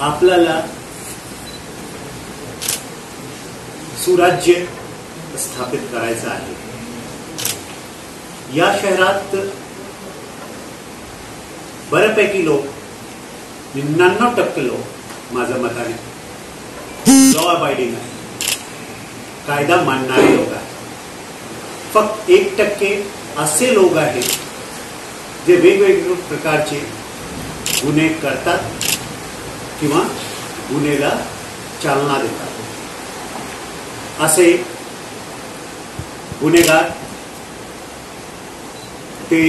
आपल्याला सुराज्य स्थापित करायचं आहे। या शहरात बऱ्यापैकी लोक 99% लोक माझ्या मताने लॉ अबाइडिंग आहे, कायदा मानणारे लोक आहेत। फक्त 1% असे लोक आहेत जे वेगवेगळ्या प्रकारचे गुन्हे करतात किंवा गुन्हेला चालना देतात। असे गुन्हेगार ते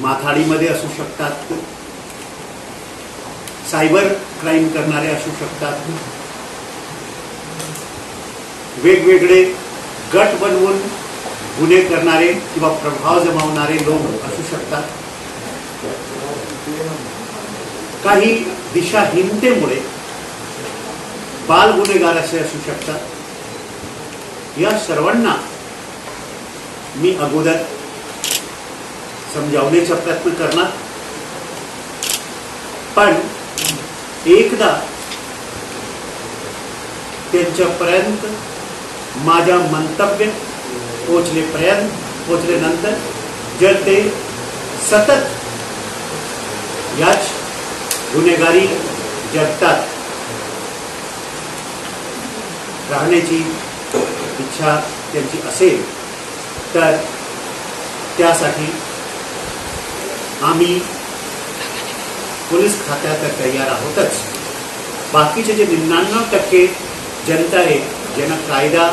माथाडीमध्ये असू शकतात, सायबर क्राईम करणारे असू शकतात, वेगवेगळे गट बनवून गुन्हे करणारे किंवा प्रभाव जमावणारे लोक असू शकतात, काही दिशाहीनतेमुळे बाल गुन्हेगार असे असू शकतात। या सर्वांना मी अगोदर समजावण्याचा प्रयत्न करणार, पण एकदा त्यांच्यापर्यंत माझ्या मंतव्य पोचल्यानंतर जर ते सतत याच गुन्हेगारी जगतात राहण्याची इच्छा त्यांची असेल तर त्यासाठी आम्ही पोलीस खात्यात तयार आहोतच। बाकीचे जे 99% जनता आहे ज्यांना कायदा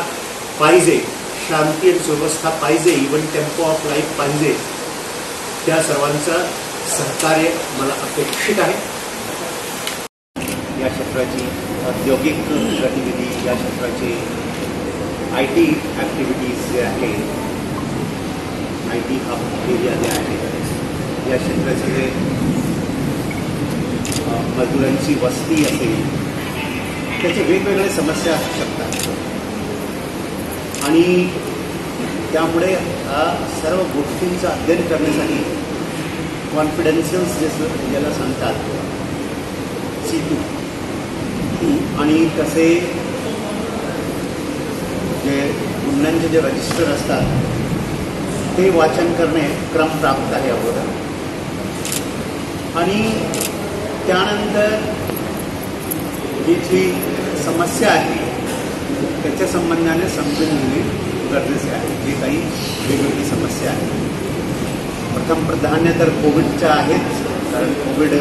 पाहिजे, शांती आणि सुव्यवस्था पाहिजे, इव्हन टेम्पो ऑफ लाईफ पाहिजे, त्या सर्वांचं सहकार्य मला अपेक्षित आहे। या क्षेत्राची औद्योगिक गतिविधी, या क्षेत्राचे IT ॲक्टिव्हिटीज जे आहेत, IT हब एरिया जे आहे, या क्षेत्राचे जे मजुरांची वस्ती असेल, त्याचे वेगवेगळे समस्या असू शकतात आणि त्यामुळे हा सर्व गोष्टींचा अध्ययन करण्यासाठी कॉन्फिडेन्शियल ज्याला सांगतात C2 आणि तसे जे गुन्ह्यांचे जे रजिस्टर असतात ते वाचन करणे क्रमप्राप्त आहे अगोदर, आणि त्यानंतर जी समस्या आहे त्याच्या संबंधाने समजून घेणे गरजेचे आहे। जे काही वेगवेगळी समस्या आहे, प्रथम प्राधान्य तर कोविडच्या आहेच, कारण कोविड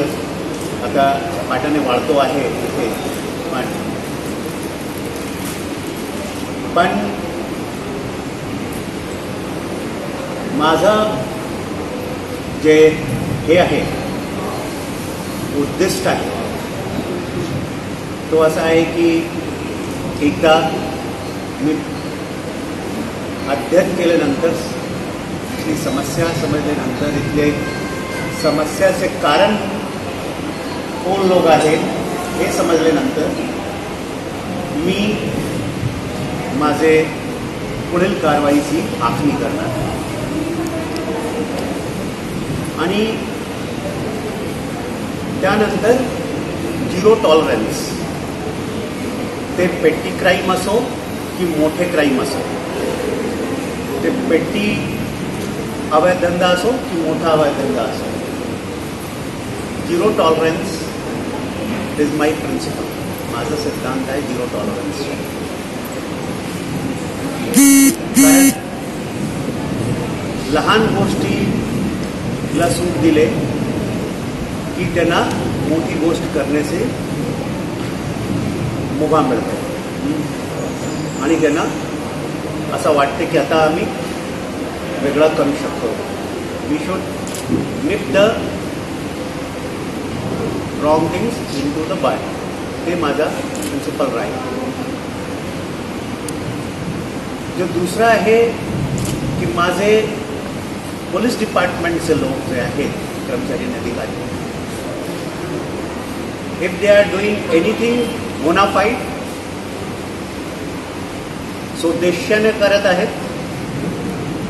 आता झपाट्याने वाढतो आहे इथे, पण माझा जे हे आहे उद्दिष्ट आहे तो असा आहे की एकदा मी अध्ययन केल्यानंतर, इथली समस्या समजल्यानंतर, इथले समस्याचे कारण कोण लोक आहेत हे समजल्यानंतर मी माझे पुढील कारवाईची आखणी करणार आणि त्यानंतर 0 टॉलरन्स, ते पेटी क्राईम असो की मोठे क्राईम असो, ते पेटी अवैध धंदा असो की मोठा अवैध धंदा असो, 0 टॉलरन्स इज माय प्रिन्सिपल। माझा सिद्धांत आहे 0 टॉलरन्स। लहान गोष्टीला सूट दिले की त्यांना मोठी गोष्ट करण्याचे मुभा मिळते आणि त्यांना असं वाटते की आता आम्ही वेगळं करू शकतो। We should nip the wrong things into the bud, ते माझा प्रिन्सिपल राहील। जो दुसरा आहे की माझे पोलीस डिपार्टमेंटचे लोक जे आहेत, कर्मचारी आणि अधिकारी, if they are doing anything bona fide, स्वदेशाने करत आहेत,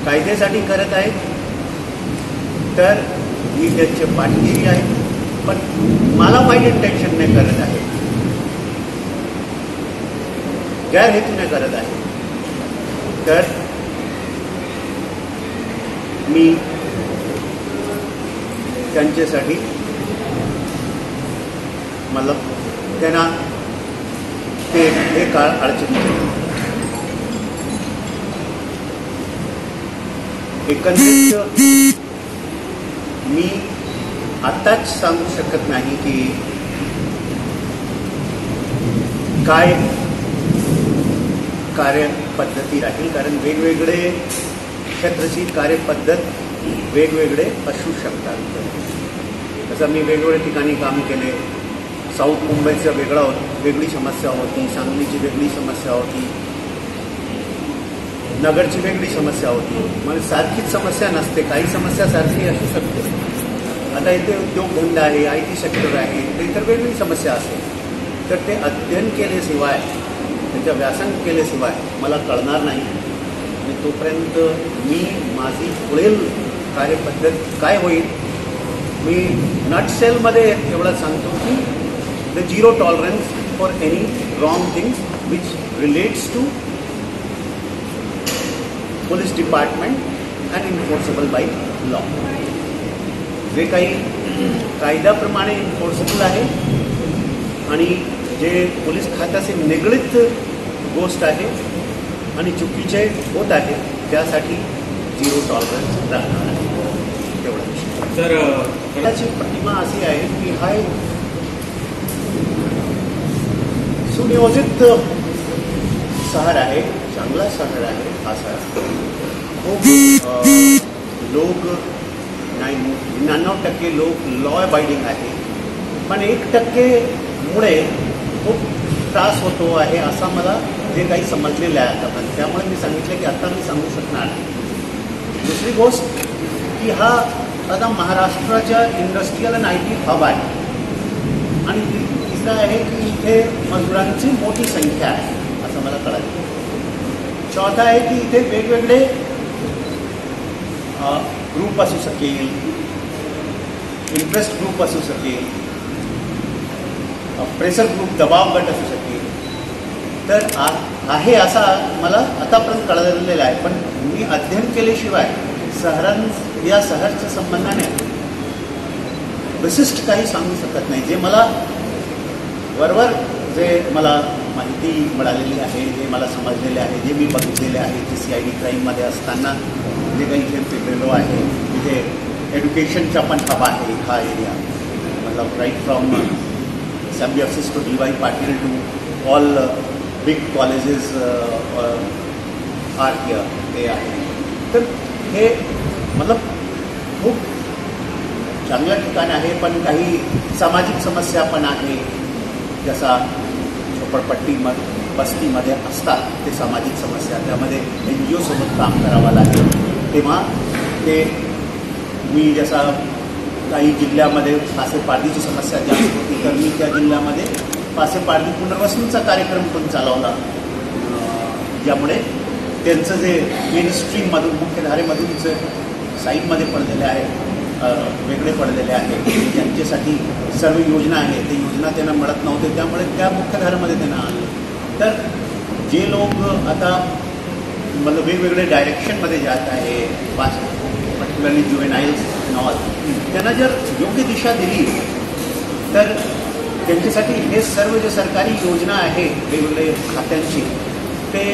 कायद्यासाठी करत आहेत, तर मी त्यांच्या पाठीशी आहे, पण मला वाईट इंटेन्शनने करत आहे, गैरहेतूने करत आहे. तर मी त्यांच्यासाठी मतलब त्यांना ते काळ अडचणीत. एकंदरीत मी आत्ताच सांगू शकत नाही की काय कार्यपद्धती राहील, कारण वेगवेगळे क्षेत्राची कार्यपद्धत वेगवेगळे असू शकतात. तसं मी वेगवेगळ्या ठिकाणी काम केले. साऊथ मुंबईचं वेगळी समस्या होती, सांगलीची वेगळी समस्या होती, नगरची वेगळी समस्या होती. म्हणजे सारखीच समस्या नसते, काही समस्या सारखी असू शकते. आता इथे उद्योगधंदा आहे, IT सेक्टर आहे, ते तर वेगळी समस्या असेल. तर ते अध्ययन केल्याशिवाय, त्याचं व्यासन केल्याशिवाय मला कळणार नाही. आणि तोपर्यंत मी माझी पुढील कार्यपद्धत काय होईल, मी नटसेलमध्ये एवढं सांगतो की the zero tolerance for any wrong things which relates to police department and enforceable by law. जे काही कायद्याप्रमाणे इन्फोर्सेबल आहे आणि जे पोलीस खात्याशी निगडीत गोष्ट आहे आणि चुकीचे होत आहे, त्यासाठी झिरो टॉलरन्स राहणार आहे. तेवढं. तर त्याची प्रतिमा अशी आहे की हा एक सुनियोजित शहर आहे, चांगला शहर आहे. हा शहर खूप लोक 99% लोक लॉ अबाइडिंग आहे, पण 1% मुळे खूप त्रास होतो आहे असं मला जे काही समजलेलं आहे आता. त्यामुळे मी सांगितलं की आता मी सांगू शकणार नाही. दुसरी गोष्ट की हा आता महाराष्ट्राच्या इंडस्ट्रियल आणि IT हब आहे. आणि तिसरं आहे की इथे मजुरांची मोठी संख्या आहे असं मला कळालं. चौथा आहे की इथे वेगवेगळे ग्रुप असू शकेल, इंटरेस्ट ग्रुप असू शकेल, प्रेशर ग्रुप, दबाव गट असू शकेल. तर आहे असा मला आतापर्यंत कळलेलं आहे. पण मी अध्ययन केल्याशिवाय या शहराच्या संबंधाने विशिष्ट काही सांगू शकत नाही. जे मला वरवर जे मला माहिती मिळालेली आहे, जे मला समजलेले आहे, जे मी बघितलेले आहे, ते CID क्राईममध्ये असताना जे काही इथे फिरलेलो आहे, तिथे एज्युकेशनचा पण हब आहे हा एरिया. मतलब right from SYMBIOSIS to DY Patil to all big colleges are here, ते आहे. तर हे मतलब खूप चांगलं ठिकाण आहे. पण काही सामाजिक समस्या पण आहे, जसा झोपडपट्टी बस्तीमध्ये असतात ते सामाजिक समस्या, त्यामध्ये NGO सोबत काम करावं लागेल. तेव्हा ते मी जसा काही जिल्ह्यामध्ये फासेपारदीची समस्या जास्त होती, तर मी त्या जिल्ह्यामध्ये फासेपारदी पुनर्वसनाचा कार्यक्रम पण चालवला. ज्यामुळे त्यांचं जे मेन स्ट्रीममधून, मुख्यधारेमधून जे साईडमध्ये पडलेले आहे, वेगळे पडलेले आहे, त्यांच्यासाठी सर्व योजना आहे, ते योजना त्यांना मिळत नव्हते, त्यामुळे त्या मुख्यधारेमध्ये त्यांना आले. तर जे लोक आता मला वेगवेगळे डायरेक्शनमध्ये जात आहे, पर्टिक्युलरली जुवेनाइल्स नॉल, त्यांना जर योग्य दिशा दिली तर त्यांच्यासाठी हे सर्व जे सरकारी योजना आहे वेगवेगळे खात्यांची, ते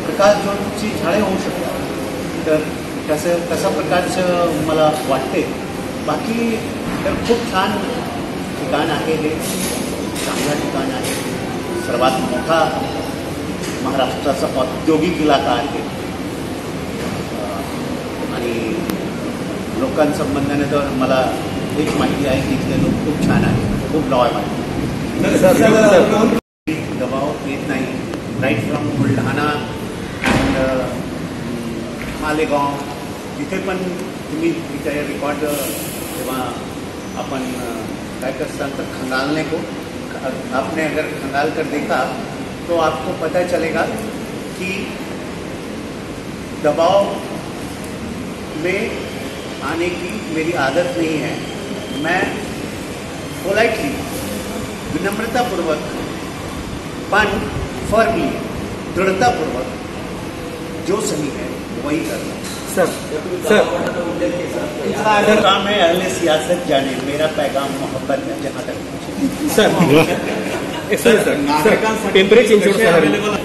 प्रकाश जोडची झाडे होऊ शकतात. तर तशा प्रकारचं मला वाटते. बाकी तर खूप छान ठिकाण आहे, हे चांगलं ठिकाण आहे. सर्वात मोठा महाराष्ट्राचा औद्योगिक इलाका आहे आणि लोकांसंबंधाने तर मला एक माहिती आहे की इथले लोक खूप छान आहे, खूप लॉयल आहे. दबाव येत नाही. Right from Buldhana and Malegaon, जिथे पण तुम्ही तिथे रिकॉर्ड जेव्हा अपन काय करता तर खंगालने को, आपने अगर खंगाल कर देखा तो आपको पता चलेगा कि दबाव में आने की मेरी आदत नहीं है। मैं पोलाइटली, विनम्रतापूर्वक, पण फर्मली, दृढ़तापूर्वक जो सही है वही करना। सर काम है अहले सियासत जाने, मेरा पैगाम मोहब्बत है जहाँ तक सर पिंपरी चिंचवड शहर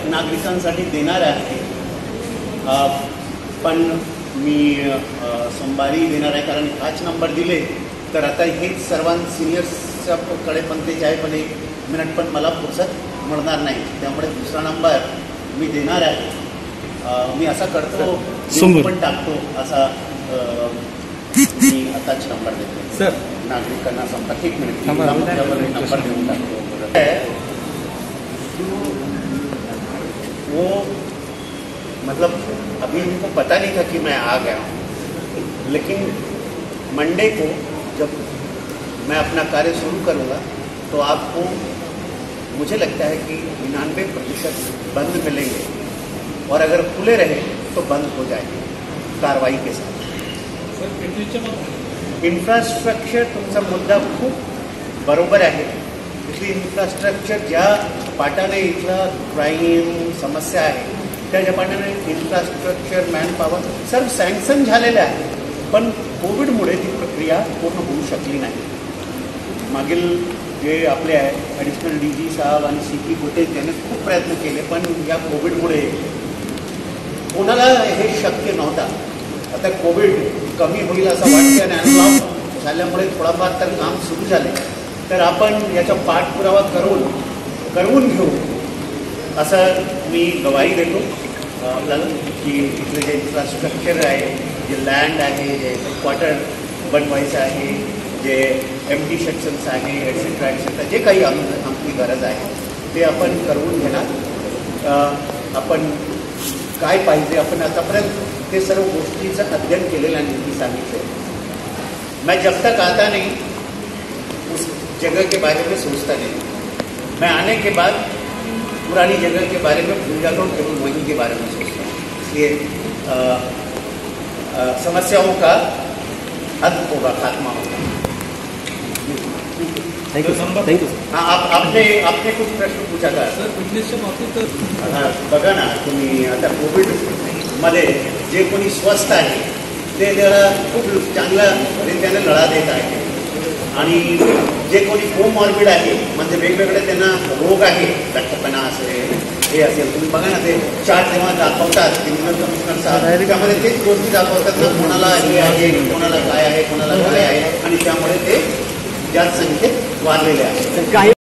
नागरिकांसाठी देणार आहे, पण मी सोमवारी देणार आहे, कारण 5 नंबर दिले तर आता हेच सर्वांना सिनियर्सकडे पण ते आहे, पण 1 मिनिट पण मला फुरसत मिळणार नाही, त्यामुळे दुसरा नंबर मी देणार आहे। मी असा करतो, पण टाकतो असा मी आताच नंबर देतो सर नागरिकांना संपर्क 1 मिनिट नंबर देऊन टाकतो। वो मतलब अभी उनको पता नहीं था कि मैं आ गया हूँ, लेकिन मंडे को जब मैं अपना कार्य शुरू करूँगा तो आपको मुझे लगता है कि 99% बंद मिलेंगे, और अगर खुले रहे तो बंद हो जाएंगे कार्रवाई के साथ। इन्फ्रास्ट्रक्चर तुमचा मुद्दा खूप बरोबर आहे। इथली इन्फ्रास्ट्रक्चर ज्या पाटाने इथला क्राईम समस्या आहे त्या पाटाने इन्फ्रास्ट्रक्चर, मॅन पॉवर सर्व सँक्शन झालेले आहे, पण कोविडमुळे ती प्रक्रिया पूर्ण होऊ शकली नाही। मागील जे आपले ॲडिशनल DG साहेब आणि CP होते त्याने खूप प्रयत्न केले, पण या कोविडमुळे कोणाला हे शक्य नव्हता। आता कोविड कमी होईल असं वाटतं आणि अनलॉक झाल्यामुळे थोडाफार तर काम सुरू झाले, तर आपण याचा पाठपुरावा करवून घेऊ असं मी गवाही देतो आपल्याला, की इथले जे इन्फ्रास्ट्रक्चर आहे, जे लँड आहे, जे क्वार्टर बनवायचं आहे, जे MT सेक्शन्स आहे, एटसेट्रा एटसेट्रा, जे काही आमची गरज आहे ते आपण करवून घेणार। आपण काय पाहिजे, आपण आतापर्यंत ते सर्व गोष्टीचं अध्ययन केलेलं आहे, मी सांगितलं। मैं जब तक आता नहीं उस जगह के बारे में सोचता नहीं, मैं आने के बाद पुरानी जगह के बारे में भूल जाता हूँ, केवल वहीं के बारे में सोचता हूँ। इसलिए समस्याओं का हद होगा, खात्मा होगा। Thank you. हाँ, आपने कुछ प्रश्न पूछा था सर, फिटनेसच्या बाबतीत हाँ, बघा ना तुम्ही आता कोविडमध्ये जे कोणी स्वस्थ आहे ते जरा खूप चांगल्या रीतीने लढा देत आहे, आणि जे कोणी कोमॉर्बिड आहे म्हणजे वेगवेगळे त्यांना रोग आहे, लठ्ठपणा असेल, हे असेल, तुम्ही बघा ना ते चार्ट जेव्हा दाखवतात क्रिमिनल कमिशनर साहेब त्यामध्ये तेच गोष्टी दाखवतात ना, कोणाला हे आहे, कोणाला काय आहे, कोणाला काय आहे, आणि त्यामुळे ते जास्त संख्येत वाढलेले आहे।